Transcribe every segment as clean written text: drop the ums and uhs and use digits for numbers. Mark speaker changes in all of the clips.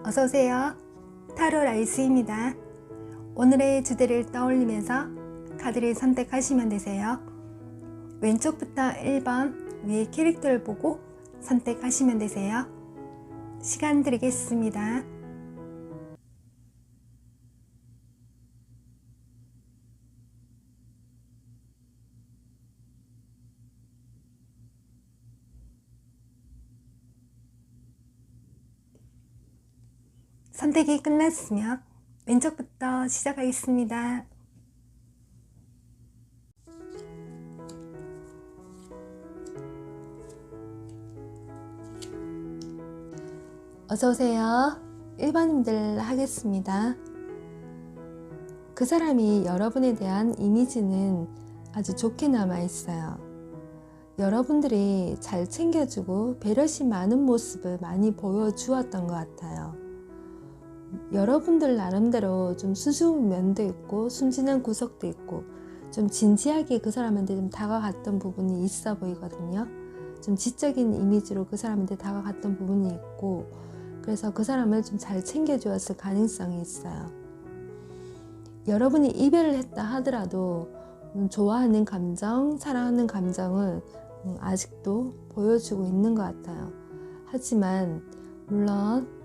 Speaker 1: 어서오세요. 타로 라이스입니다. 오늘의 주제를 떠올리면서 카드를 선택하시면 되세요. 왼쪽부터 1번 위에 캐릭터를 보고 선택하시면 되세요. 시간 드리겠습니다. 선택이 끝났으면 왼쪽부터 시작하겠습니다. 어서오세요. 1번님들 하겠습니다. 그 사람이 여러분에 대한 이미지는 아주 좋게 남아있어요. 여러분들이 잘 챙겨주고 배려심 많은 모습을 많이 보여주었던 것 같아요. 여러분들 나름대로 좀 수줍은 면도 있고 순진한 구석도 있고 좀 진지하게 그 사람한테 좀 다가갔던 부분이 있어 보이거든요. 좀 지적인 이미지로 그 사람한테 다가갔던 부분이 있고 그래서 그 사람을 좀 잘 챙겨주었을 가능성이 있어요. 여러분이 이별을 했다 하더라도 좋아하는 감정, 사랑하는 감정을 아직도 보여주고 있는 것 같아요. 하지만 물론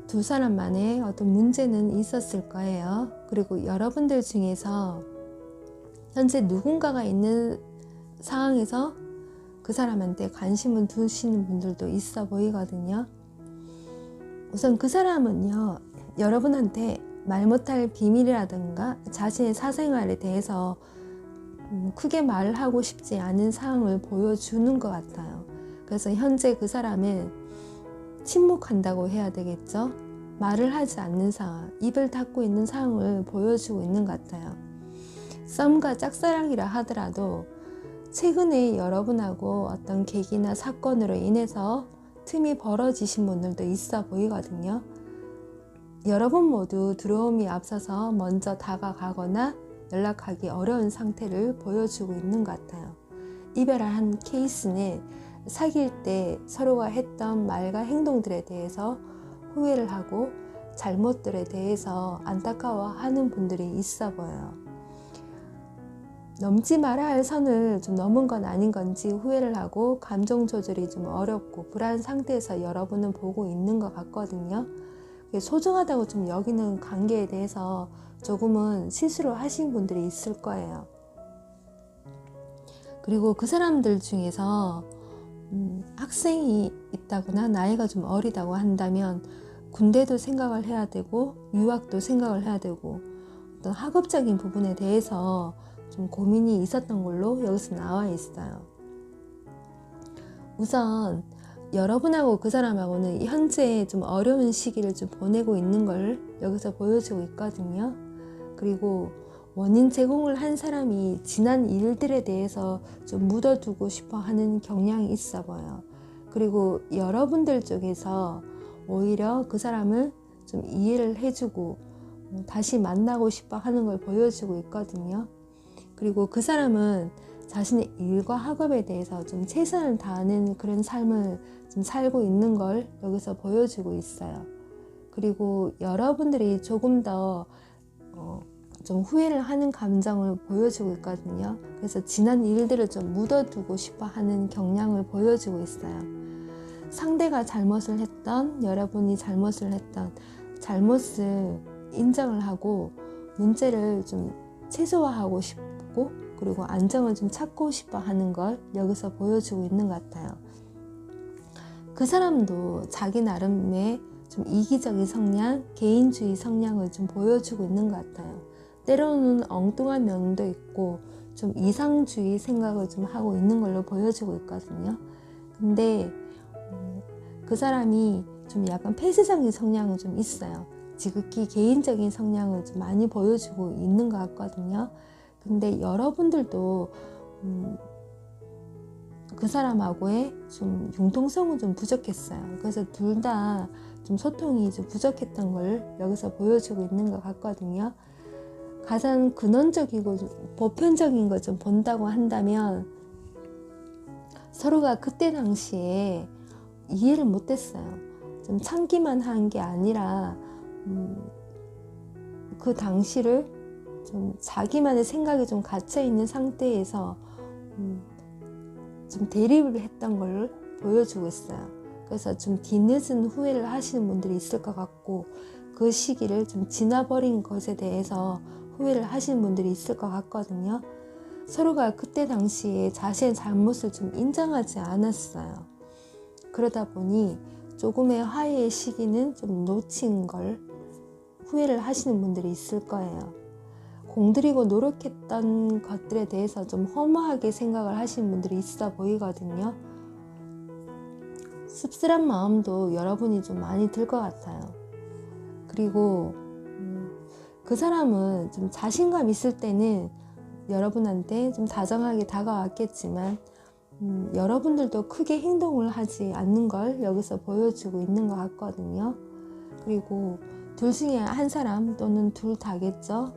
Speaker 1: 두 사람만의 어떤 문제는 있었을 거예요. 그리고 여러분들 중에서 현재 누군가가 있는 상황에서 그 사람한테 관심을 두시는 분들도 있어 보이거든요. 우선 그 사람은요, 여러분한테 말 못할 비밀이라든가 자신의 사생활에 대해서 크게 말하고 싶지 않은 상황을 보여주는 것 같아요. 그래서 현재 그 사람은 침묵한다고 해야 되겠죠? 말을 하지 않는 상황, 입을 닫고 있는 상황을 보여주고 있는 것 같아요. 썸과 짝사랑이라 하더라도 최근에 여러분하고 어떤 계기나 사건으로 인해서 틈이 벌어지신 분들도 있어 보이거든요. 여러분 모두 두려움이 앞서서 먼저 다가가거나 연락하기 어려운 상태를 보여주고 있는 것 같아요. 이별한 케이스는 사귈 때 서로가 했던 말과 행동들에 대해서 후회를 하고 잘못들에 대해서 안타까워하는 분들이 있어 보여요. 넘지 말아야 할 선을 좀 넘은 건 아닌 건지 후회를 하고 감정 조절이 좀 어렵고 불안 상태에서 여러분은 보고 있는 것 같거든요. 소중하다고 좀 여기는 관계에 대해서 조금은 실수를 하신 분들이 있을 거예요. 그리고 그 사람들 중에서 학생이 있다거나 나이가 좀 어리다고 한다면 군대도 생각을 해야 되고 유학도 생각을 해야 되고 어떤 학업적인 부분에 대해서 좀 고민이 있었던 걸로 여기서 나와 있어요. 우선 여러분하고 그 사람하고는 현재 좀 어려운 시기를 좀 보내고 있는 걸 여기서 보여주고 있거든요. 그리고 원인 제공을 한 사람이 지난 일들에 대해서 좀 묻어두고 싶어 하는 경향이 있어 보여요. 그리고 여러분들 쪽에서 오히려 그 사람을 좀 이해를 해주고 다시 만나고 싶어 하는 걸 보여주고 있거든요. 그리고 그 사람은 자신의 일과 학업에 대해서 좀 최선을 다하는 그런 삶을 좀 살고 있는 걸 여기서 보여주고 있어요. 그리고 여러분들이 조금 더 좀 후회를 하는 감정을 보여주고 있거든요. 그래서 지난 일들을 좀 묻어두고 싶어 하는 경향을 보여주고 있어요. 상대가 잘못을 했던, 여러분이 잘못을 했던 잘못을 인정을 하고 문제를 좀 최소화하고 싶고 그리고 안정을 좀 찾고 싶어 하는 걸 여기서 보여주고 있는 것 같아요. 그 사람도 자기 나름의 좀 이기적인 성향, 개인주의 성향을 좀 보여주고 있는 것 같아요. 때로는 엉뚱한 면도 있고 좀 이상주의 생각을 좀 하고 있는 걸로 보여주고 있거든요. 근데 그 사람이 좀 약간 폐쇄적인 성향은 좀 있어요. 지극히 개인적인 성향을 좀 많이 보여주고 있는 것 같거든요. 근데 여러분들도 그 사람하고의 좀 융통성은 좀 부족했어요. 그래서 둘 다 좀 소통이 좀 부족했던 걸 여기서 보여주고 있는 것 같거든요. 가장 근원적이고 보편적인 걸 좀 본다고 한다면 서로가 그때 당시에 이해를 못했어요. 좀 참기만 한 게 아니라 그 당시를 좀 자기만의 생각이 좀 갇혀 있는 상태에서 좀 대립을 했던 걸 보여주고 있어요. 그래서 좀 뒤늦은 후회를 하시는 분들이 있을 것 같고, 그 시기를 좀 지나버린 것에 대해서 후회를 하시는 분들이 있을 것 같거든요. 서로가 그때 당시에 자신의 잘못을 좀 인정하지 않았어요. 그러다 보니 조금의 화해의 시기는 좀 놓친 걸 후회를 하시는 분들이 있을 거예요. 공들이고 노력했던 것들에 대해서 좀 허무하게 생각을 하시는 분들이 있어 보이거든요. 씁쓸한 마음도 여러분이 좀 많이 들 것 같아요. 그리고 그 사람은 좀 자신감 있을 때는 여러분한테 좀 다정하게 다가왔겠지만 여러분들도 크게 행동을 하지 않는 걸 여기서 보여주고 있는 것 같거든요. 그리고 둘 중에 한 사람 또는 둘 다겠죠.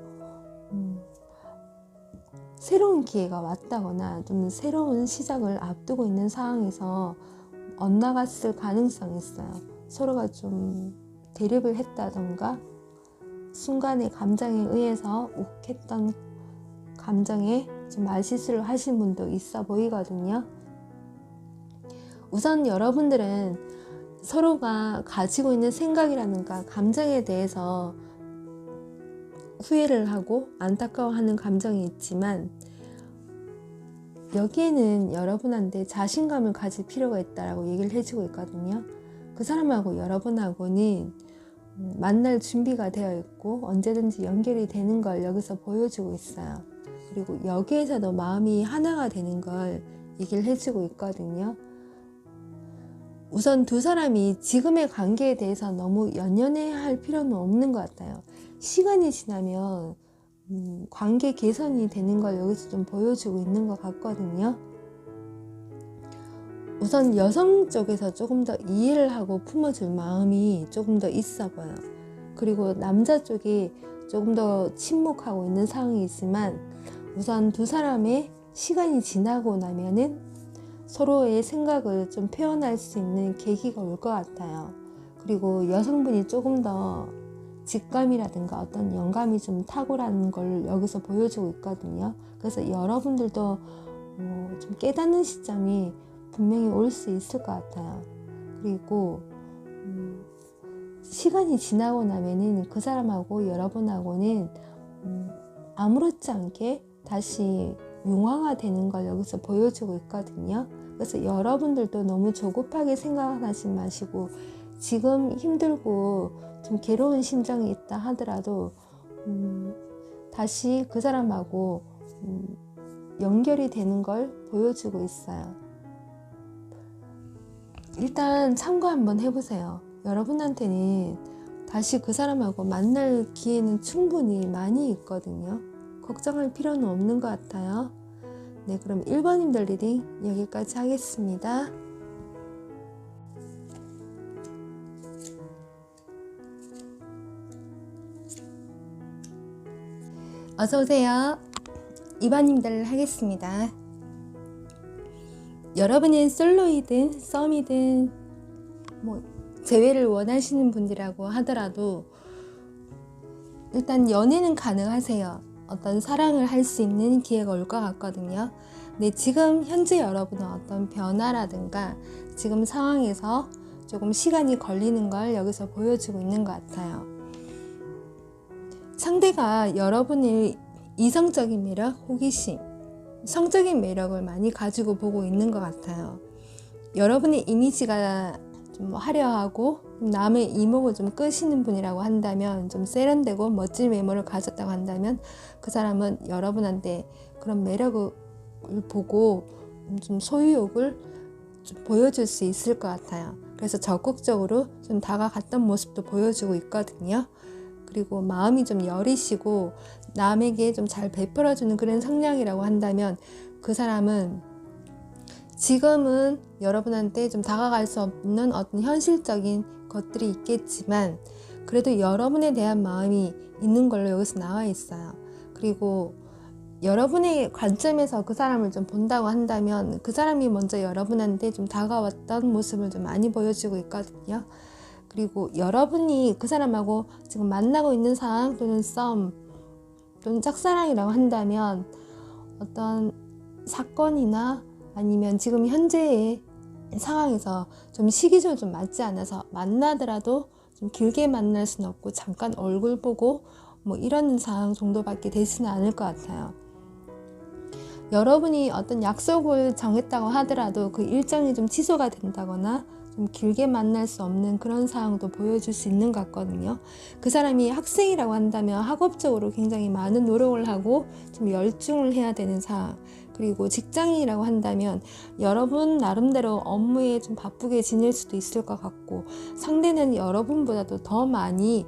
Speaker 1: 새로운 기회가 왔다거나 좀 새로운 시작을 앞두고 있는 상황에서 엇나갔을 가능성이 있어요. 서로가 좀 대립을 했다던가 순간의 감정에 의해서 욱했던 감정에 좀 말실수를 하신 분도 있어 보이거든요. 우선 여러분들은 서로가 가지고 있는 생각이라든가 감정에 대해서 후회를 하고 안타까워하는 감정이 있지만, 여기에는 여러분한테 자신감을 가질 필요가 있다라고 얘기를 해주고 있거든요. 그 사람하고 여러분하고는 만날 준비가 되어 있고 언제든지 연결이 되는 걸 여기서 보여주고 있어요. 그리고 여기에서도 마음이 하나가 되는 걸 얘기를 해주고 있거든요. 우선 두 사람이 지금의 관계에 대해서 너무 연연해야 할 필요는 없는 것 같아요. 시간이 지나면 관계 개선이 되는 걸 여기서 좀 보여주고 있는 것 같거든요. 우선 여성 쪽에서 조금 더 이해를 하고 품어줄 마음이 조금 더 있어 보여요. 그리고 남자 쪽이 조금 더 침묵하고 있는 상황이지만, 우선 두 사람의 시간이 지나고 나면은 서로의 생각을 좀 표현할 수 있는 계기가 올 것 같아요. 그리고 여성분이 조금 더 직감이라든가 어떤 영감이 좀 탁월한 걸 여기서 보여주고 있거든요. 그래서 여러분들도 좀 깨닫는 시점이 분명히 올 수 있을 것 같아요. 그리고 시간이 지나고 나면은 그 사람하고 여러분하고는 아무렇지 않게 다시 융화가 되는 걸 여기서 보여주고 있거든요. 그래서 여러분들도 너무 조급하게 생각하지 마시고, 지금 힘들고 좀 괴로운 심정이 있다 하더라도 다시 그 사람하고 연결이 되는 걸 보여주고 있어요. 일단 참고 한번 해보세요. 여러분한테는 다시 그 사람하고 만날 기회는 충분히 많이 있거든요. 걱정할 필요는 없는 것 같아요. 네, 그럼 1번님들 리딩 여기까지 하겠습니다. 어서오세요. 2번님들 하겠습니다. 여러분은 솔로이든 썸이든 재회를 원하시는 분이라고 하더라도 일단 연애는 가능하세요. 어떤 사랑을 할 수 있는 기회가 올 것 같거든요. 근데 지금 현재 여러분은 어떤 변화라든가 지금 상황에서 조금 시간이 걸리는 걸 여기서 보여주고 있는 것 같아요. 상대가 여러분의 이성적인 매력, 호기심, 성적인 매력을 많이 가지고 보고 있는 것 같아요. 여러분의 이미지가 좀 화려하고 남의 이목을 좀 끄시는 분이라고 한다면, 좀 세련되고 멋진 외모를 가졌다고 한다면 그 사람은 여러분한테 그런 매력을 보고 좀 소유욕을 좀 보여줄 수 있을 것 같아요. 그래서 적극적으로 좀 다가갔던 모습도 보여주고 있거든요. 그리고 마음이 좀 여리시고 남에게 좀 잘 베풀어주는 그런 성향이라고 한다면 그 사람은 지금은 여러분한테 좀 다가갈 수 없는 어떤 현실적인 것들이 있겠지만 그래도 여러분에 대한 마음이 있는 걸로 여기서 나와 있어요. 그리고 여러분의 관점에서 그 사람을 좀 본다고 한다면 그 사람이 먼저 여러분한테 좀 다가왔던 모습을 좀 많이 보여주고 있거든요. 그리고 여러분이 그 사람하고 지금 만나고 있는 상황 또는 썸 또는 짝사랑이라고 한다면 어떤 사건이나 아니면 지금 현재의 상황에서 좀 시기적으로 좀 맞지 않아서 만나더라도 좀 길게 만날 수는 없고 잠깐 얼굴 보고 뭐 이런 상황 정도밖에 되지는 않을 것 같아요. 여러분이 어떤 약속을 정했다고 하더라도 그 일정이 좀 취소가 된다거나 좀 길게 만날 수 없는 그런 상황도 보여줄 수 있는 것 같거든요. 그 사람이 학생이라고 한다면 학업적으로 굉장히 많은 노력을 하고 좀 열중을 해야 되는 상황, 그리고 직장인이라고 한다면 여러분 나름대로 업무에 좀 바쁘게 지낼 수도 있을 것 같고 상대는 여러분보다도 더 많이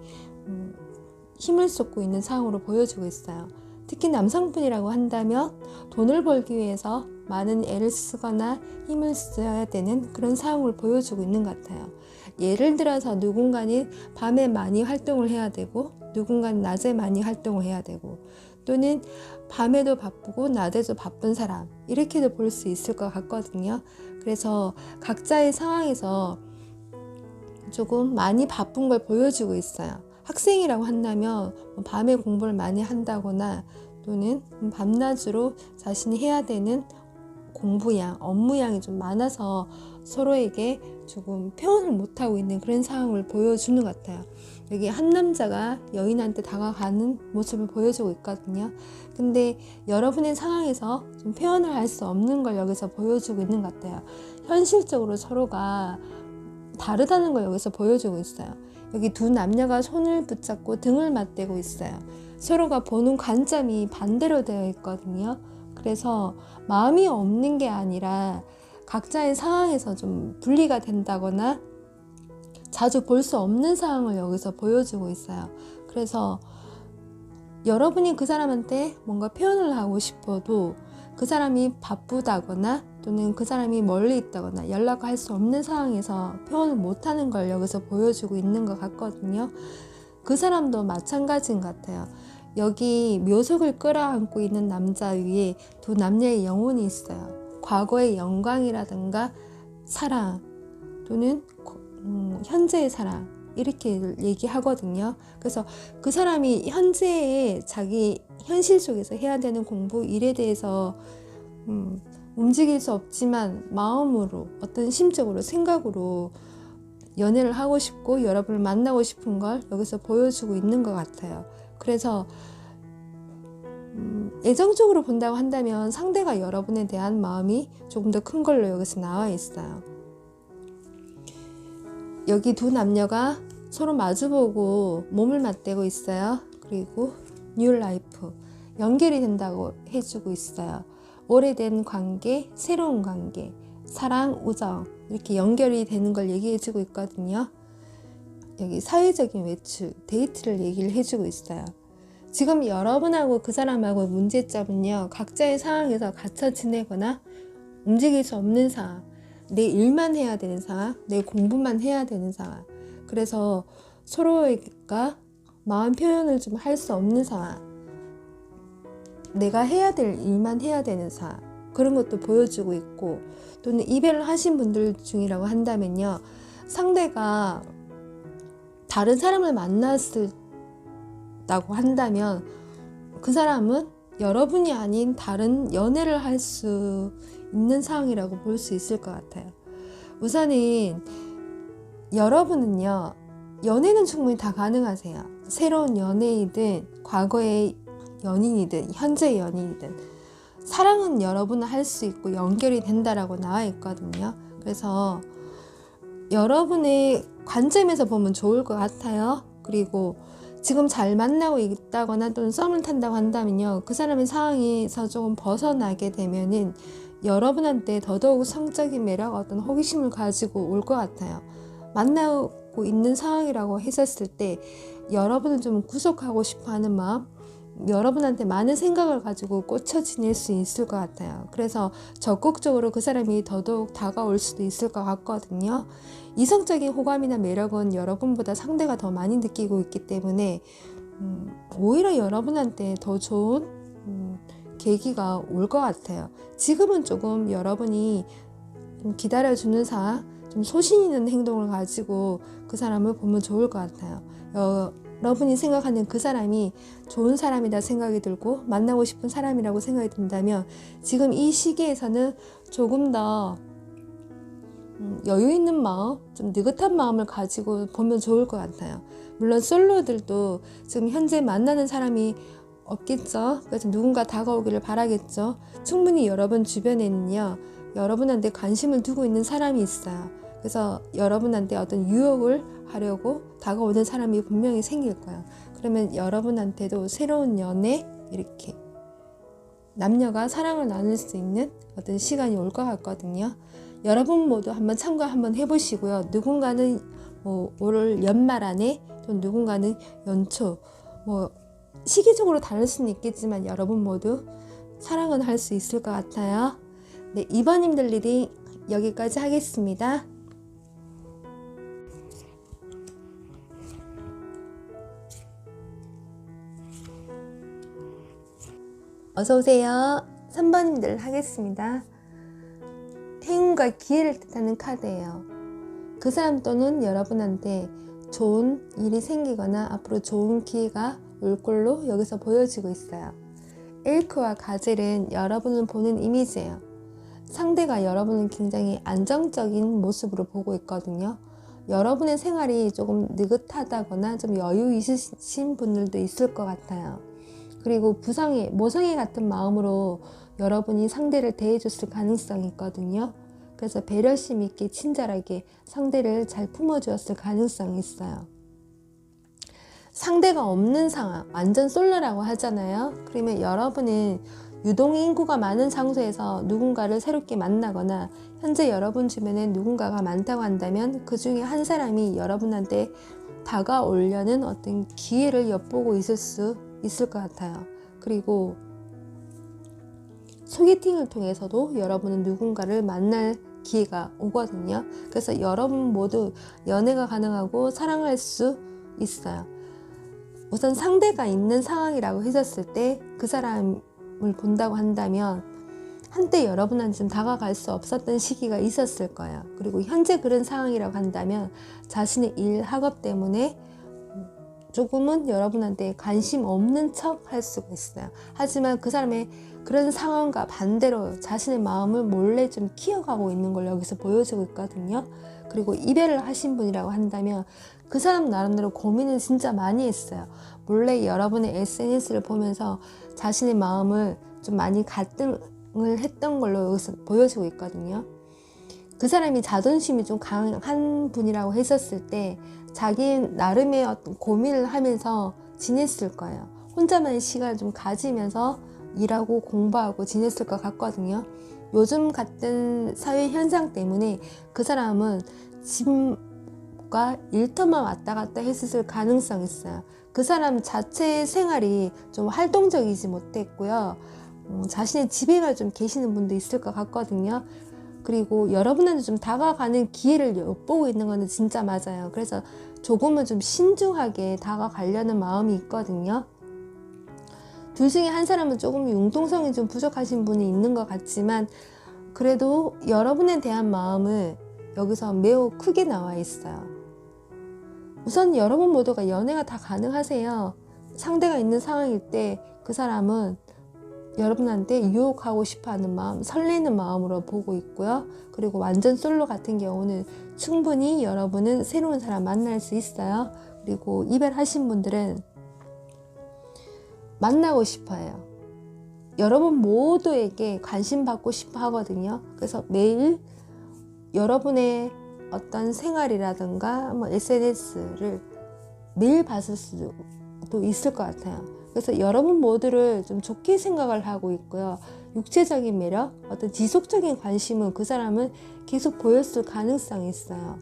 Speaker 1: 힘을 쏟고 있는 상황으로 보여주고 있어요. 특히 남성분이라고 한다면 돈을 벌기 위해서 많은 애를 쓰거나 힘을 써야 되는 그런 상황을 보여주고 있는 것 같아요. 예를 들어서 누군가는 밤에 많이 활동을 해야 되고 누군가는 낮에 많이 활동을 해야 되고 또는 밤에도 바쁘고 낮에도 바쁜 사람, 이렇게도 볼 수 있을 것 같거든요. 그래서 각자의 상황에서 조금 많이 바쁜 걸 보여주고 있어요. 학생이라고 한다면 밤에 공부를 많이 한다거나 또는 밤낮으로 자신이 해야 되는 공부량, 업무량이 좀 많아서 서로에게 조금 표현을 못하고 있는 그런 상황을 보여주는 것 같아요. 여기 한 남자가 여인한테 다가가는 모습을 보여주고 있거든요. 근데 여러분의 상황에서 좀 표현을 할 수 없는 걸 여기서 보여주고 있는 것 같아요. 현실적으로 서로가 다르다는 걸 여기서 보여주고 있어요. 여기 두 남녀가 손을 붙잡고 등을 맞대고 있어요. 서로가 보는 관점이 반대로 되어 있거든요. 그래서 마음이 없는 게 아니라 각자의 상황에서 좀 분리가 된다거나 자주 볼 수 없는 상황을 여기서 보여주고 있어요. 그래서 여러분이 그 사람한테 뭔가 표현을 하고 싶어도 그 사람이 바쁘다거나 또는 그 사람이 멀리 있다거나 연락할 수 없는 상황에서 표현을 못하는 걸 여기서 보여주고 있는 것 같거든요. 그 사람도 마찬가지인 것 같아요. 여기 묘석을 끌어안고 있는 남자 위에 두 남녀의 영혼이 있어요. 과거의 영광이라든가 사랑 또는 현재의 사랑, 이렇게 얘기하거든요. 그래서 그 사람이 현재의 자기 현실 속에서 해야 되는 공부, 일에 대해서 움직일 수 없지만 마음으로, 어떤 심적으로, 생각으로 연애를 하고 싶고 여러분을 만나고 싶은 걸 여기서 보여주고 있는 것 같아요. 그래서 애정적으로 본다고 한다면 상대가 여러분에 대한 마음이 조금 더 큰 걸로 여기서 나와 있어요. 여기 두 남녀가 서로 마주보고 몸을 맞대고 있어요. 그리고 뉴 라이프, 연결이 된다고 해주고 있어요. 오래된 관계, 새로운 관계, 사랑, 우정, 이렇게 연결이 되는 걸 얘기해주고 있거든요. 여기 사회적인 외출, 데이트를 얘기를 해주고 있어요. 지금 여러분하고 그 사람하고 문제점은요, 각자의 상황에서 갇혀 지내거나 움직일 수 없는 상황, 내 일만 해야 되는 상황, 내 공부만 해야 되는 상황, 그래서 서로가 마음 표현을 좀 할 수 없는 상황, 내가 해야 될 일만 해야 되는 상황, 그런 것도 보여주고 있고, 또는 이별을 하신 분들 중이라고 한다면요, 상대가 다른 사람을 만났다고 한다면 그 사람은 여러분이 아닌 다른 연애를 할 수 있는 상황이라고 볼 수 있을 것 같아요. 우선은 여러분은요, 연애는 충분히 다 가능하세요. 새로운 연애이든 과거의 연인이든 현재의 연인이든 사랑은 여러분은 할 수 있고 연결이 된다라고 나와 있거든요. 그래서 여러분의 관점에서 보면 좋을 것 같아요. 그리고 지금 잘 만나고 있다거나 또는 썸을 탄다고 한다면요, 그 사람의 상황에서 조금 벗어나게 되면은 여러분한테 더더욱 성적인 매력, 어떤 호기심을 가지고 올 것 같아요. 만나고 있는 상황이라고 했었을 때 여러분을 좀 구속하고 싶어 하는 마음, 여러분한테 많은 생각을 가지고 꽂혀 지낼 수 있을 것 같아요. 그래서 적극적으로 그 사람이 더더욱 다가올 수도 있을 것 같거든요. 이성적인 호감이나 매력은 여러분보다 상대가 더 많이 느끼고 있기 때문에 오히려 여러분한테 더 좋은 계기가 올 것 같아요. 지금은 조금 여러분이 기다려주는 상황, 좀 소신 있는 행동을 가지고 그 사람을 보면 좋을 것 같아요. 여러분이 생각하는 그 사람이 좋은 사람이다 생각이 들고 만나고 싶은 사람이라고 생각이 든다면 지금 이 시기에서는 조금 더 여유 있는 마음, 좀 느긋한 마음을 가지고 보면 좋을 것 같아요. 물론 솔로들도 지금 현재 만나는 사람이 없겠죠. 그래서 누군가 다가오기를 바라겠죠. 충분히 여러분 주변에는요, 여러분한테 관심을 두고 있는 사람이 있어요. 그래서 여러분한테 어떤 유혹을 하려고 다가오는 사람이 분명히 생길 거예요. 그러면 여러분한테도 새로운 연애, 이렇게 남녀가 사랑을 나눌 수 있는 어떤 시간이 올 것 같거든요. 여러분 모두 한번 참가 한번 해보시고요. 누군가는 올 연말 안에, 또 누군가는 연초, 시기적으로 다를 수는 있겠지만 여러분 모두 사랑은 할 수 있을 것 같아요. 네, 이번님들 리딩 여기까지 하겠습니다. 어서오세요. 3번님들 하겠습니다. 행운과 기회를 뜻하는 카드예요. 그 사람 또는 여러분한테 좋은 일이 생기거나 앞으로 좋은 기회가 올 걸로 여기서 보여지고 있어요. 엘크와 가젤은 여러분을 보는 이미지예요. 상대가 여러분을 굉장히 안정적인 모습으로 보고 있거든요. 여러분의 생활이 조금 느긋하다거나 좀 여유 있으신 분들도 있을 것 같아요. 그리고 모성애 같은 마음으로 여러분이 상대를 대해줬을 가능성이 있거든요. 그래서 배려심 있게 친절하게 상대를 잘 품어주었을 가능성이 있어요. 상대가 없는 상황, 완전 솔로라고 하잖아요. 그러면 여러분은 유동인구가 많은 장소에서 누군가를 새롭게 만나거나 현재 여러분 주변에 누군가가 많다고 한다면 그 중에 한 사람이 여러분한테 다가오려는 어떤 기회를 엿보고 있을 수 있을 것 같아요. 그리고 소개팅을 통해서도 여러분은 누군가를 만날 기회가 오거든요. 그래서 여러분 모두 연애가 가능하고 사랑할 수 있어요. 우선 상대가 있는 상황이라고 했었을 때 그 사람을 본다고 한다면 한때 여러분한테 좀 다가갈 수 없었던 시기가 있었을 거예요. 그리고 현재 그런 상황이라고 한다면 자신의 일, 학업 때문에 조금은 여러분한테 관심 없는 척 할 수가 있어요. 하지만 그 사람의 그런 상황과 반대로 자신의 마음을 몰래 좀 키워가고 있는 걸 여기서 보여주고 있거든요. 그리고 이별을 하신 분이라고 한다면 그 사람 나름대로 고민을 진짜 많이 했어요. 몰래 여러분의 SNS를 보면서 자신의 마음을 좀 많이 갈등을 했던 걸로 여기서 보여지고 있거든요. 그 사람이 자존심이 좀 강한 분이라고 했었을 때 자기 나름의 어떤 고민을 하면서 지냈을 거예요. 혼자만의 시간을 좀 가지면서 일하고 공부하고 지냈을 것 같거든요. 요즘 같은 사회 현상 때문에 그 사람은 집과 일터만 왔다 갔다 했을 가능성이 있어요. 그 사람 자체의 생활이 좀 활동적이지 못했고요. 자신의 집에만 좀 계시는 분도 있을 것 같거든요. 그리고 여러분한테 좀 다가가는 기회를 엿보고 있는 거는 진짜 맞아요. 그래서 조금은 좀 신중하게 다가가려는 마음이 있거든요. 둘 중에 한 사람은 조금 융통성이 좀 부족하신 분이 있는 것 같지만 그래도 여러분에 대한 마음을 여기서 매우 크게 나와 있어요. 우선 여러분 모두가 연애가 다 가능하세요. 상대가 있는 상황일 때 그 사람은 여러분한테 유혹하고 싶어하는 마음, 설레는 마음으로 보고 있고요. 그리고 완전 솔로 같은 경우는 충분히 여러분은 새로운 사람 만날 수 있어요. 그리고 이별하신 분들은 만나고 싶어요. 여러분 모두에게 관심 받고 싶어 하거든요. 그래서 매일 여러분의 어떤 생활이라든가 SNS를 매일 봤을 수도 있을 것 같아요. 그래서 여러분 모두를 좀 좋게 생각을 하고 있고요. 육체적인 매력, 어떤 지속적인 관심은 그 사람은 계속 보였을 가능성이 있어요.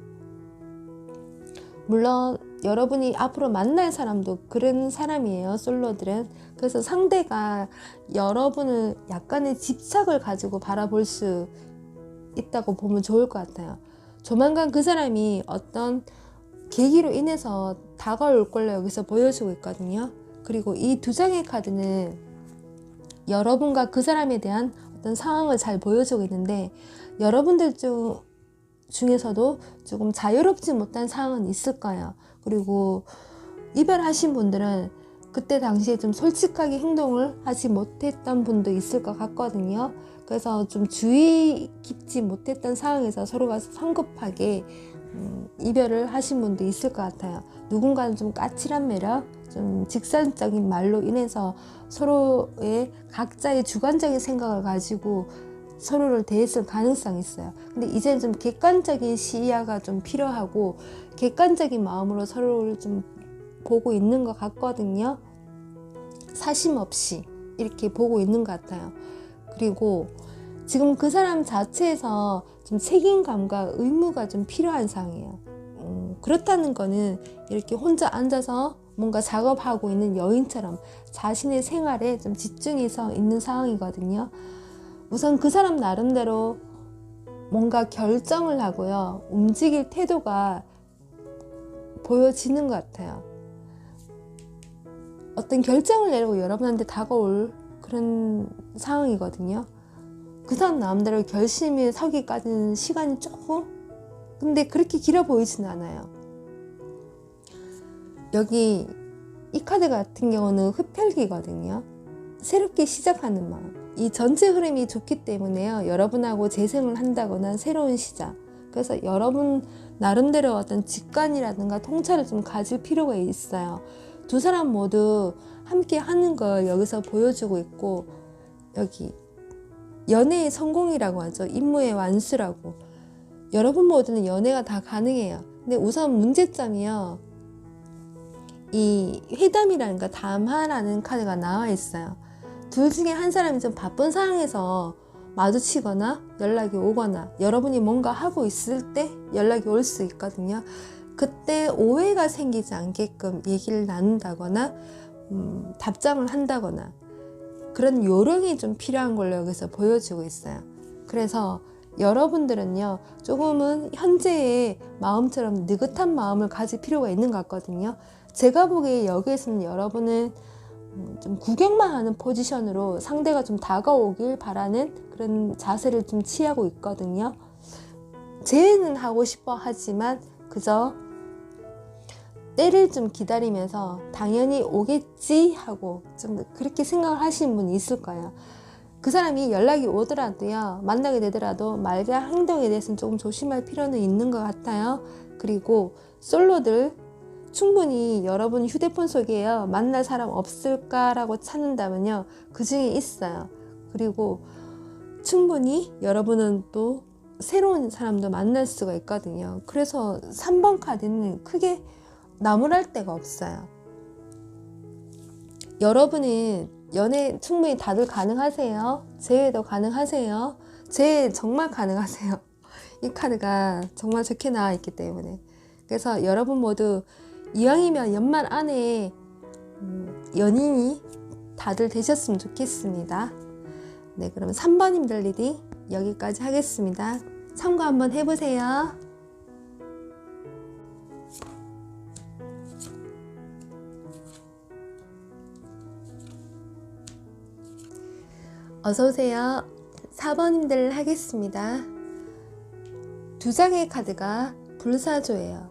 Speaker 1: 물론 여러분이 앞으로 만날 사람도 그런 사람이에요. 솔로들은. 그래서 상대가 여러분을 약간의 집착을 가지고 바라볼 수 있다고 보면 좋을 것 같아요. 조만간 그 사람이 어떤 계기로 인해서 다가올 걸로 여기서 보여주고 있거든요. 그리고 이 두 장의 카드는 여러분과 그 사람에 대한 어떤 상황을 잘 보여주고 있는데 여러분들 중에서도 조금 자유롭지 못한 상황은 있을 거예요. 그리고 이별하신 분들은 그때 당시에 좀 솔직하게 행동을 하지 못했던 분도 있을 것 같거든요. 그래서 좀 주의 깊지 못했던 상황에서 서로가 성급하게 이별을 하신 분도 있을 것 같아요. 누군가는 좀 까칠한 매력, 좀 직선적인 말로 인해서 서로의 각자의 주관적인 생각을 가지고 서로를 대했을 가능성이 있어요. 근데 이제는 좀 객관적인 시야가 좀 필요하고 객관적인 마음으로 서로를 좀 보고 있는 것 같거든요. 사심 없이 이렇게 보고 있는 것 같아요. 그리고 지금 그 사람 자체에서 좀 책임감과 의무가 좀 필요한 상황이에요. 그렇다는 거는 이렇게 혼자 앉아서 뭔가 작업하고 있는 여인처럼 자신의 생활에 좀 집중해서 있는 상황이거든요. 우선 그 사람 나름대로 뭔가 결정을 하고요. 움직일 태도가 보여지는 것 같아요. 어떤 결정을 내리고 여러분한테 다가올 그런 상황이거든요. 그 사람 나름대로 결심에 서기까지는 시간이 조금, 근데 그렇게 길어 보이지는 않아요. 여기 이 카드 같은 경우는 흡혈귀거든요. 새롭게 시작하는 마음. 이 전체 흐름이 좋기 때문에요. 여러분하고 재생을 한다거나 새로운 시작. 그래서 여러분 나름대로 어떤 직관이라든가 통찰을 좀 가질 필요가 있어요. 두 사람 모두 함께 하는 걸 여기서 보여주고 있고, 여기 연애의 성공이라고 하죠. 임무의 완수라고. 여러분 모두는 연애가 다 가능해요. 근데 우선 문제점이요. 이 회담이라든가 담화라는 카드가 나와 있어요. 둘 중에 한 사람이 좀 바쁜 상황에서 마주치거나 연락이 오거나 여러분이 뭔가 하고 있을 때 연락이 올 수 있거든요. 그때 오해가 생기지 않게끔 얘기를 나눈다거나 답장을 한다거나 그런 요령이 좀 필요한 걸로 여기서 보여주고 있어요. 그래서 여러분들은요, 조금은 현재의 마음처럼 느긋한 마음을 가질 필요가 있는 것 같거든요. 제가 보기에 여기에서는 여러분은 좀 구경만 하는 포지션으로 상대가 좀 다가오길 바라는 그런 자세를 좀 취하고 있거든요. 재회는 하고 싶어 하지만 그저 때를 좀 기다리면서 당연히 오겠지 하고 좀 그렇게 생각을 하시는 분이 있을 거예요. 그 사람이 연락이 오더라도요, 만나게 되더라도 말과 행동에 대해서는 조금 조심할 필요는 있는 것 같아요. 그리고 솔로들 충분히 여러분 휴대폰 속에요, 만날 사람 없을까라고 찾는다면요, 그 중에 있어요. 그리고 충분히 여러분은 또 새로운 사람도 만날 수가 있거든요. 그래서 3번 카드는 크게 나무랄 데가 없어요. 여러분은 연애 충분히 다들 가능하세요. 재회도 가능하세요. 재회 정말 가능하세요. 이 카드가 정말 좋게 나와 있기 때문에. 그래서 여러분 모두 이왕이면 연말 안에 연인이 다들 되셨으면 좋겠습니다. 네, 그럼 3번님들 리딩 여기까지 하겠습니다. 참고 한번 해보세요. 어서오세요. 4번님들 하겠습니다. 두 장의 카드가 불사조예요.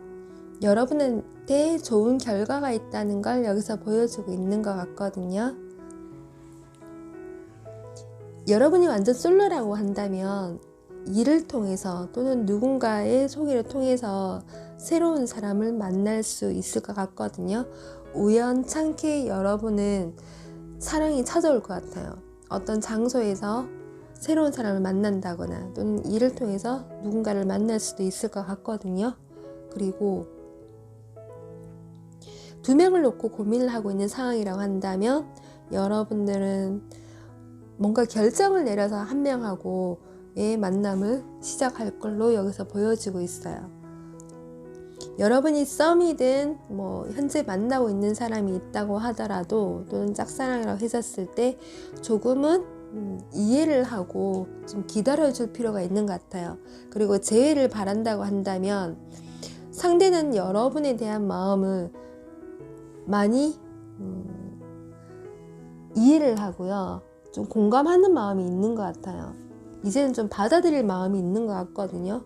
Speaker 1: 여러분한테 좋은 결과가 있다는 걸 여기서 보여주고 있는 것 같거든요. 여러분이 완전 솔로라고 한다면 일을 통해서 또는 누군가의 소개를 통해서 새로운 사람을 만날 수 있을 것 같거든요. 우연찮게 여러분은 사랑이 찾아올 것 같아요. 어떤 장소에서 새로운 사람을 만난다거나 또는 일을 통해서 누군가를 만날 수도 있을 것 같거든요. 그리고 두 명을 놓고 고민을 하고 있는 상황이라고 한다면 여러분들은 뭔가 결정을 내려서 한 명하고의 만남을 시작할 걸로 여기서 보여지고 있어요. 여러분이 썸이든 현재 만나고 있는 사람이 있다고 하더라도 또는 짝사랑이라고 했었을 때 조금은 이해를 하고 좀 기다려줄 필요가 있는 것 같아요. 그리고 재회를 바란다고 한다면 상대는 여러분에 대한 마음을 많이 이해를 하고요, 좀 공감하는 마음이 있는 것 같아요. 이제는 좀 받아들일 마음이 있는 것 같거든요.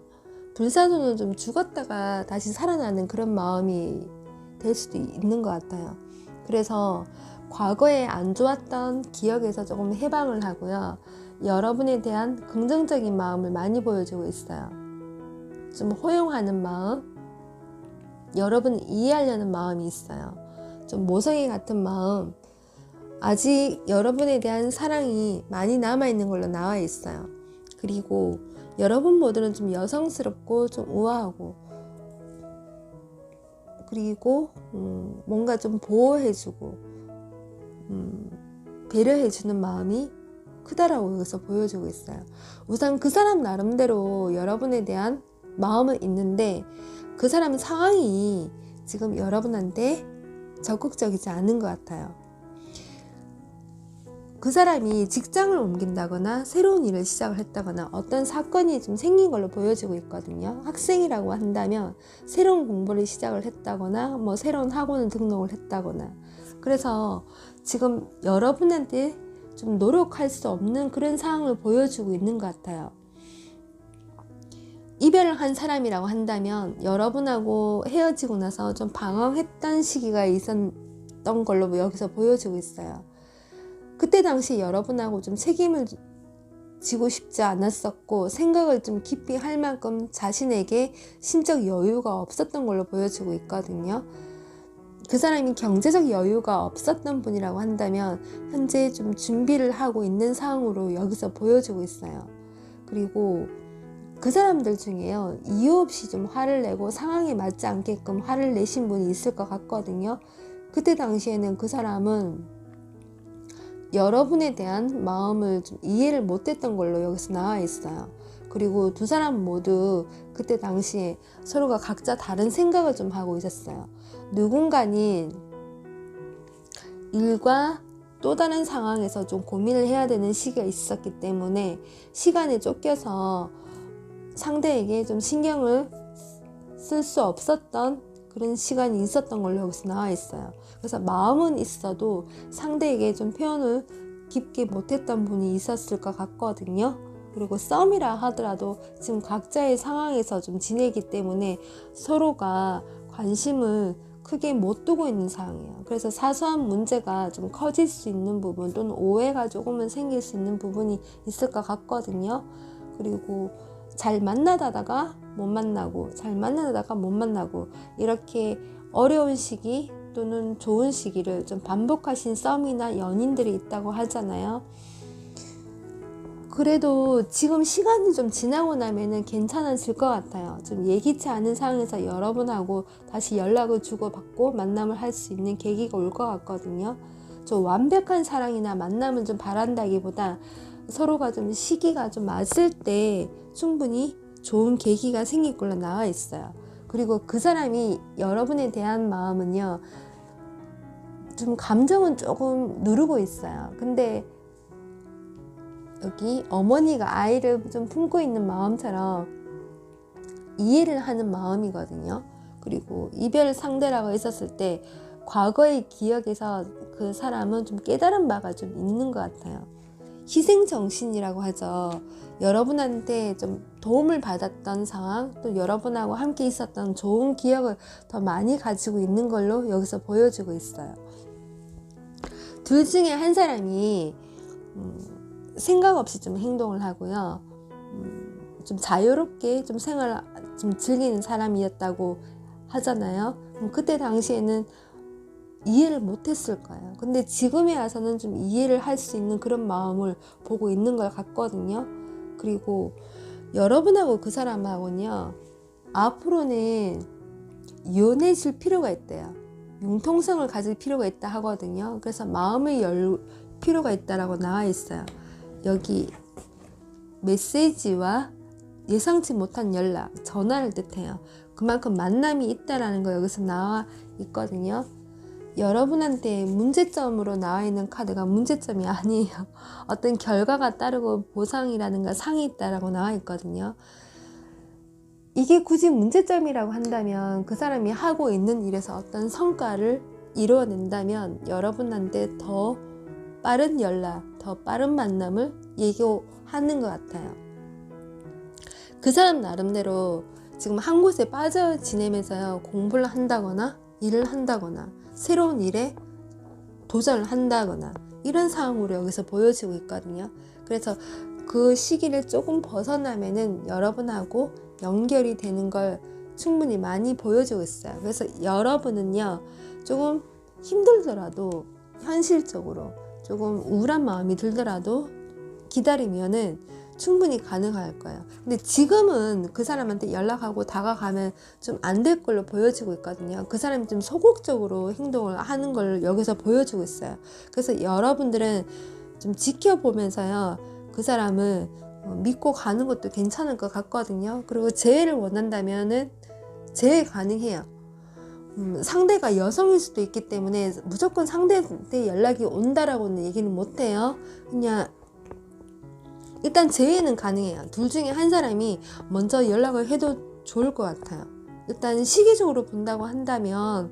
Speaker 1: 불사조는 좀 죽었다가 다시 살아나는 그런 마음이 될 수도 있는 것 같아요. 그래서 과거에 안 좋았던 기억에서 조금 해방을 하고요. 여러분에 대한 긍정적인 마음을 많이 보여주고 있어요. 좀 호용하는 마음, 여러분을 이해하려는 마음이 있어요. 좀 모성애 같은 마음, 아직 여러분에 대한 사랑이 많이 남아있는 걸로 나와 있어요. 그리고 여러분 모두는 좀 여성스럽고 좀 우아하고, 그리고 뭔가 좀 보호해주고 배려해주는 마음이 크다라고 여기서 보여주고 있어요. 우선 그 사람 나름대로 여러분에 대한 마음은 있는데 그 사람 상황이 지금 여러분한테 적극적이지 않은 것 같아요. 그 사람이 직장을 옮긴다거나 새로운 일을 시작을 했다거나 어떤 사건이 좀 생긴 걸로 보여지고 있거든요. 학생이라고 한다면 새로운 공부를 시작을 했다거나 뭐 새로운 학원을 등록을 했다거나, 그래서 지금 여러분한테 좀 노력할 수 없는 그런 상황을 보여주고 있는 것 같아요. 이별을 한 사람이라고 한다면 여러분하고 헤어지고 나서 좀 방황했던 시기가 있었던 걸로 여기서 보여지고 있어요. 그때 당시 여러분하고 좀 책임을 지고 싶지 않았었고 생각을 좀 깊이 할 만큼 자신에게 심적 여유가 없었던 걸로 보여지고 있거든요. 그 사람이 경제적 여유가 없었던 분이라고 한다면 현재 좀 준비를 하고 있는 상황으로 여기서 보여지고 있어요. 그리고 그 사람들 중에요, 이유 없이 좀 화를 내고 상황에 맞지 않게끔 화를 내신 분이 있을 것 같거든요. 그때 당시에는 그 사람은 여러분에 대한 마음을 좀 이해를 못했던 걸로 여기서 나와 있어요. 그리고 두 사람 모두 그때 당시에 서로가 각자 다른 생각을 좀 하고 있었어요. 누군가는 일과 또 다른 상황에서 좀 고민을 해야 되는 시기가 있었기 때문에 시간에 쫓겨서 상대에게 좀 신경을 쓸 수 없었던 그런 시간이 있었던 걸로 여기서 나와 있어요. 그래서 마음은 있어도 상대에게 좀 표현을 깊게 못했던 분이 있었을 것 같거든요. 그리고 썸이라 하더라도 지금 각자의 상황에서 좀 지내기 때문에 서로가 관심을 크게 못 두고 있는 상황이에요. 그래서 사소한 문제가 좀 커질 수 있는 부분 또는 오해가 조금은 생길 수 있는 부분이 있을 것 같거든요. 그리고 잘 만나다가 못 만나고 잘 만나다가 못 만나고 이렇게 어려운 시기 또는 좋은 시기를 좀 반복하신 썸이나 연인들이 있다고 하잖아요. 그래도 지금 시간이 좀 지나고 나면은 괜찮아질 것 같아요. 좀 예기치 않은 상황에서 여러분하고 다시 연락을 주고받고 만남을 할 수 있는 계기가 올 것 같거든요. 좀 완벽한 사랑이나 만남을 좀 바란다기보다 서로가 좀 시기가 좀 맞을 때 충분히 좋은 계기가 생길 걸로 나와 있어요. 그리고 그 사람이 여러분에 대한 마음은요, 좀 감정은 조금 누르고 있어요. 근데 여기 어머니가 아이를 좀 품고 있는 마음처럼 이해를 하는 마음이거든요. 그리고 이별 상대라고 했었을 때 과거의 기억에서 그 사람은 좀 깨달은 바가 좀 있는 것 같아요. 희생정신이라고 하죠. 여러분한테 좀 도움을 받았던 상황, 또 여러분하고 함께 있었던 좋은 기억을 더 많이 가지고 있는 걸로 여기서 보여주고 있어요. 둘 중에 한 사람이 생각 없이 좀 행동을 하고요. 좀 자유롭게 좀 생활을 좀 즐기는 사람이었다고 하잖아요. 그때 당시에는 이해를 못했을 거예요. 근데 지금에 와서는 좀 이해를 할 수 있는 그런 마음을 보고 있는 걸 같거든요. 그리고 여러분하고 그 사람하고는요, 앞으로는 유연해질 필요가 있대요. 융통성을 가질 필요가 있다 하거든요. 그래서 마음을 열 필요가 있다라고 나와 있어요. 여기 메시지와 예상치 못한 연락, 전화를 뜻해요. 그만큼 만남이 있다라는 거 여기서 나와 있거든요. 여러분한테 문제점으로 나와 있는 카드가 문제점이 아니에요. 어떤 결과가 따르고 보상이라든가 상이 있다라고 나와 있거든요. 이게 굳이 문제점이라고 한다면 그 사람이 하고 있는 일에서 어떤 성과를 이루어낸다면 여러분한테 더 빠른 연락, 더 빠른 만남을 예고하는 것 같아요. 그 사람 나름대로 지금 한 곳에 빠져 지내면서요, 공부를 한다거나 일을 한다거나 새로운 일에 도전을 한다거나 이런 상황으로 여기서 보여지고 있거든요. 그래서 그 시기를 조금 벗어나면은 여러분하고 연결이 되는 걸 충분히 많이 보여주고 있어요. 그래서 여러분은요, 조금 힘들더라도 현실적으로 조금 우울한 마음이 들더라도 기다리면은 충분히 가능할 거예요. 근데 지금은 그 사람한테 연락하고 다가가면 좀 안 될 걸로 보여지고 있거든요. 그 사람이 좀 소극적으로 행동을 하는 걸 여기서 보여주고 있어요. 그래서 여러분들은 좀 지켜보면서요, 그 사람을 믿고 가는 것도 괜찮을 것 같거든요. 그리고 재회를 원한다면은 재회 가능해요. 상대가 여성일 수도 있기 때문에 무조건 상대한테 연락이 온다라고는 얘기는 못해요. 그냥 일단 재회는 가능해요. 둘 중에 한 사람이 먼저 연락을 해도 좋을 것 같아요. 일단 시기적으로 본다고 한다면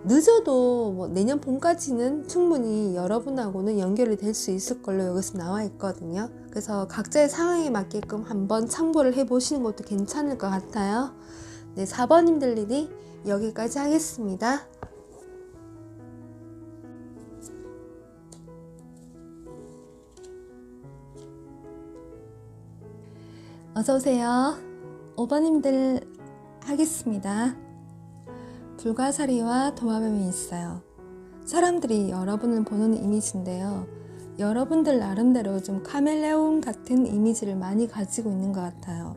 Speaker 1: 늦어도 뭐 내년 봄까지는 충분히 여러분하고는 연결이 될 수 있을 걸로 여기서 나와 있거든요. 그래서 각자의 상황에 맞게끔 한번 참고를 해보시는 것도 괜찮을 것 같아요. 네, 4번님들 리딩 여기까지 하겠습니다. 어서오세요. 5번님들 하겠습니다. 불가사리와 도마뱀이 있어요. 사람들이 여러분을 보는 이미지인데요. 여러분들 나름대로 좀 카멜레온 같은 이미지를 많이 가지고 있는 것 같아요.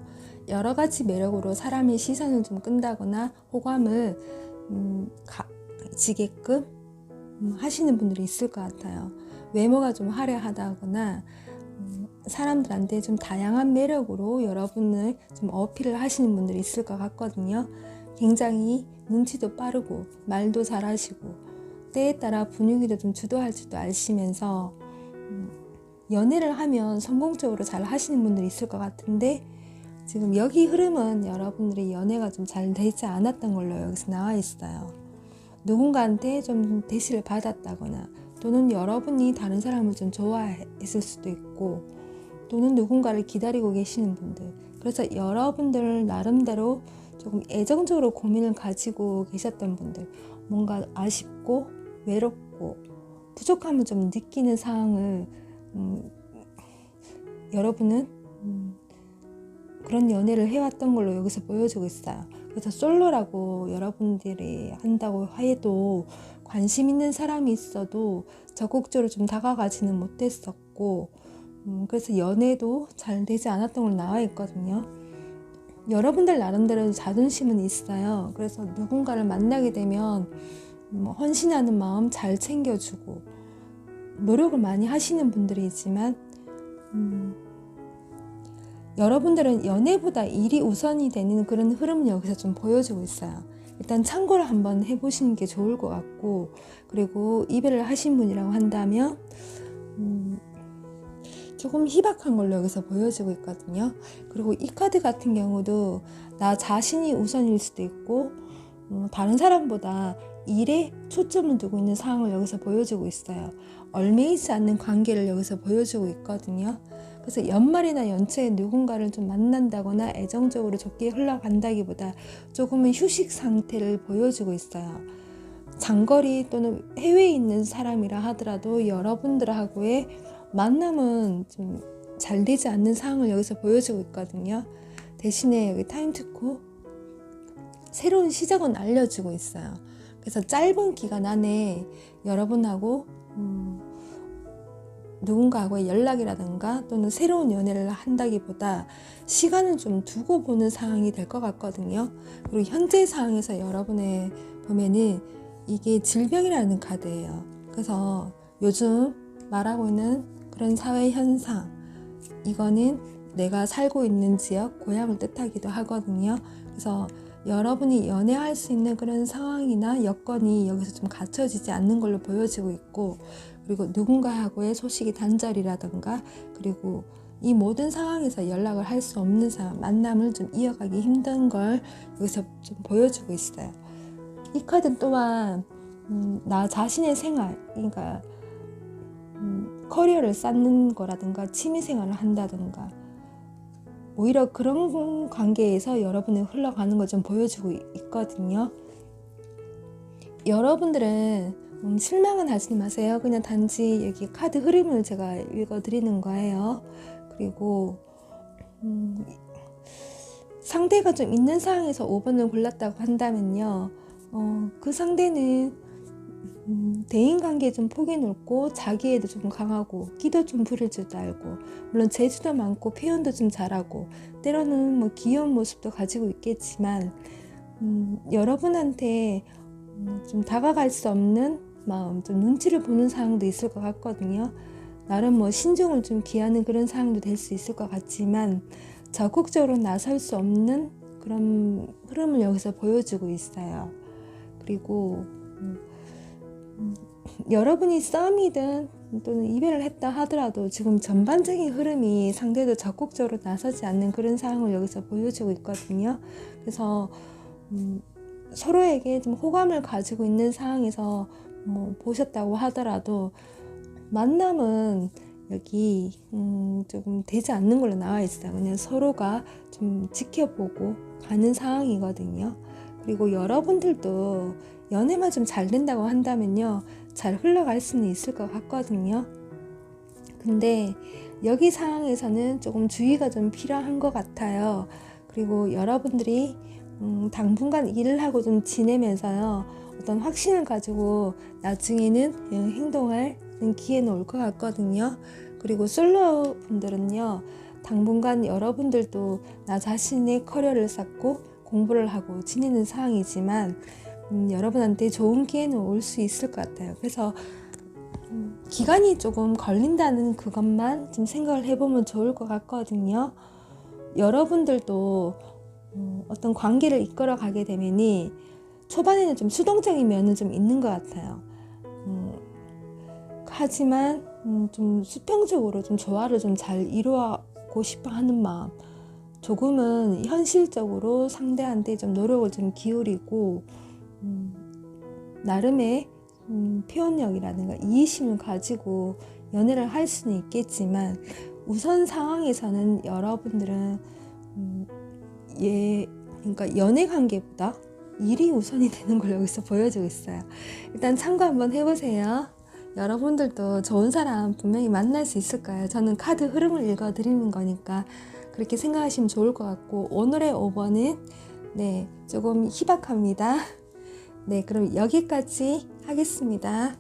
Speaker 1: 여러 가지 매력으로 사람의 시선을 좀 끈다거나 호감을 지게끔 하시는 분들이 있을 것 같아요. 외모가 좀 화려하다거나 사람들한테 좀 다양한 매력으로 여러분을 좀 어필을 하시는 분들이 있을 것 같거든요. 굉장히 눈치도 빠르고 말도 잘하시고 때에 따라 분위기도 좀 주도할 줄도 아시면서 연애를 하면 성공적으로 잘 하시는 분들이 있을 것 같은데 지금 여기 흐름은 여러분들이 연애가 좀 잘 되지 않았던 걸로 여기서 나와 있어요. 누군가한테 좀 대시를 받았다거나 또는 여러분이 다른 사람을 좀 좋아했을 수도 있고 또는 누군가를 기다리고 계시는 분들, 그래서 여러분들 나름대로 조금 애정적으로 고민을 가지고 계셨던 분들, 뭔가 아쉽고 외롭고 부족함을 좀 느끼는 상황을 여러분은 그런 연애를 해왔던 걸로 여기서 보여주고 있어요. 그래서 솔로라고 여러분들이 한다고 해도 관심 있는 사람이 있어도 적극적으로 좀 다가가지는 못했었고 그래서 연애도 잘 되지 않았던 걸로 나와 있거든요. 여러분들 나름대로 자존심은 있어요. 그래서 누군가를 만나게 되면 헌신하는 마음 잘 챙겨주고 노력을 많이 하시는 분들이지만 여러분들은 연애보다 일이 우선이 되는 그런 흐름을 여기서 좀 보여주고 있어요. 일단 참고를 한번 해보시는 게 좋을 것 같고, 그리고 이별을 하신 분이라고 한다면 조금 희박한 걸로 여기서 보여지고 있거든요. 그리고 이 카드 같은 경우도 나 자신이 우선일 수도 있고 다른 사람보다 일에 초점을 두고 있는 상황을 여기서 보여주고 있어요. 얽매이지 않는 관계를 여기서 보여주고 있거든요. 그래서 연말이나 연초에 누군가를 좀 만난다거나 애정적으로 좋게 흘러간다기보다 조금은 휴식 상태를 보여주고 있어요. 장거리 또는 해외에 있는 사람이라 하더라도 여러분들하고의 만남은 좀 잘 되지 않는 상황을 여기서 보여주고 있거든요. 대신에 여기 타임 투코 새로운 시작은 알려주고 있어요. 그래서 짧은 기간 안에 여러분하고 누군가하고의 연락이라든가 또는 새로운 연애를 한다기보다 시간을 좀 두고 보는 상황이 될 것 같거든요. 그리고 현재 상황에서 여러분의 보면은 이게 질병이라는 카드예요. 그래서 요즘 말하고 있는 그런 사회 현상, 이거는 내가 살고 있는 지역, 고향을 뜻하기도 하거든요. 그래서 여러분이 연애할 수 있는 그런 상황이나 여건이 여기서 좀 갖춰지지 않는 걸로 보여지고 있고, 그리고 누군가하고의 소식이 단절이라든가, 그리고 이 모든 상황에서 연락을 할 수 없는 상황, 만남을 좀 이어가기 힘든 걸 여기서 좀 보여주고 있어요. 이 카드 또한 나 자신의 생활, 그러니까 커리어를 쌓는 거라든가 취미생활을 한다든가 오히려 그런 관계에서 여러분이 흘러가는 걸 좀 보여주고 있거든요. 여러분들은 실망은 하지 마세요. 그냥 단지 여기 카드 흐름을 제가 읽어드리는 거예요. 그리고 상대가 좀 있는 상황에서 5번을 골랐다고 한다면요. 그 상대는 대인관계에 좀 폭이 넓고 자기애도 좀 강하고 끼도 좀 부릴 줄도 알고, 물론 재주도 많고 표현도 좀 잘하고 때로는 뭐 귀여운 모습도 가지고 있겠지만 여러분한테 좀 다가갈 수 없는 마음, 좀 눈치를 보는 상황도 있을 것 같거든요. 나름 뭐 신중을 좀 기하는 그런 상황도 될 수 있을 것 같지만 적극적으로 나설 수 없는 그런 흐름을 여기서 보여주고 있어요. 그리고 여러분이 썸이든 또는 이별을 했다 하더라도 지금 전반적인 흐름이 상대도 적극적으로 나서지 않는 그런 상황을 여기서 보여주고 있거든요. 그래서 서로에게 좀 호감을 가지고 있는 상황에서 뭐 보셨다고 하더라도 만남은 여기 조금 되지 않는 걸로 나와 있어요. 그냥 서로가 좀 지켜보고 가는 상황이거든요. 그리고 여러분들도 연애만 좀 잘 된다고 한다면요, 잘 흘러갈 수는 있을 것 같거든요. 근데 여기 상황에서는 조금 주의가 좀 필요한 것 같아요. 그리고 여러분들이 당분간 일을 하고 좀 지내면서요, 어떤 확신을 가지고 나중에는 행동할 기회는 올 것 같거든요. 그리고 솔로 분들은요, 당분간 여러분들도 나 자신의 커리어를 쌓고 공부를 하고 지내는 상황이지만 여러분한테 좋은 기회는 올 수 있을 것 같아요. 그래서 기간이 조금 걸린다는 그것만 좀 생각을 해보면 좋을 것 같거든요. 여러분들도 어떤 관계를 이끌어 가게 되면이 초반에는 좀 수동적인 면은 좀 있는 것 같아요. 하지만 좀 수평적으로 좀 조화를 좀 잘 이루고 싶어 하는 마음, 조금은 현실적으로 상대한테 좀 노력을 좀 기울이고 나름의 표현력이라든가 이해심을 가지고 연애를 할 수는 있겠지만 우선 상황에서는 여러분들은 그러니까 연애 관계보다 일이 우선이 되는 걸 여기서 보여주고 있어요. 일단 참고 한번 해보세요. 여러분들도 좋은 사람 분명히 만날 수 있을 거예요. 저는 카드 흐름을 읽어드리는 거니까 그렇게 생각하시면 좋을 것 같고, 오늘의 5번은 조금 희박합니다. 그럼 여기까지 하겠습니다.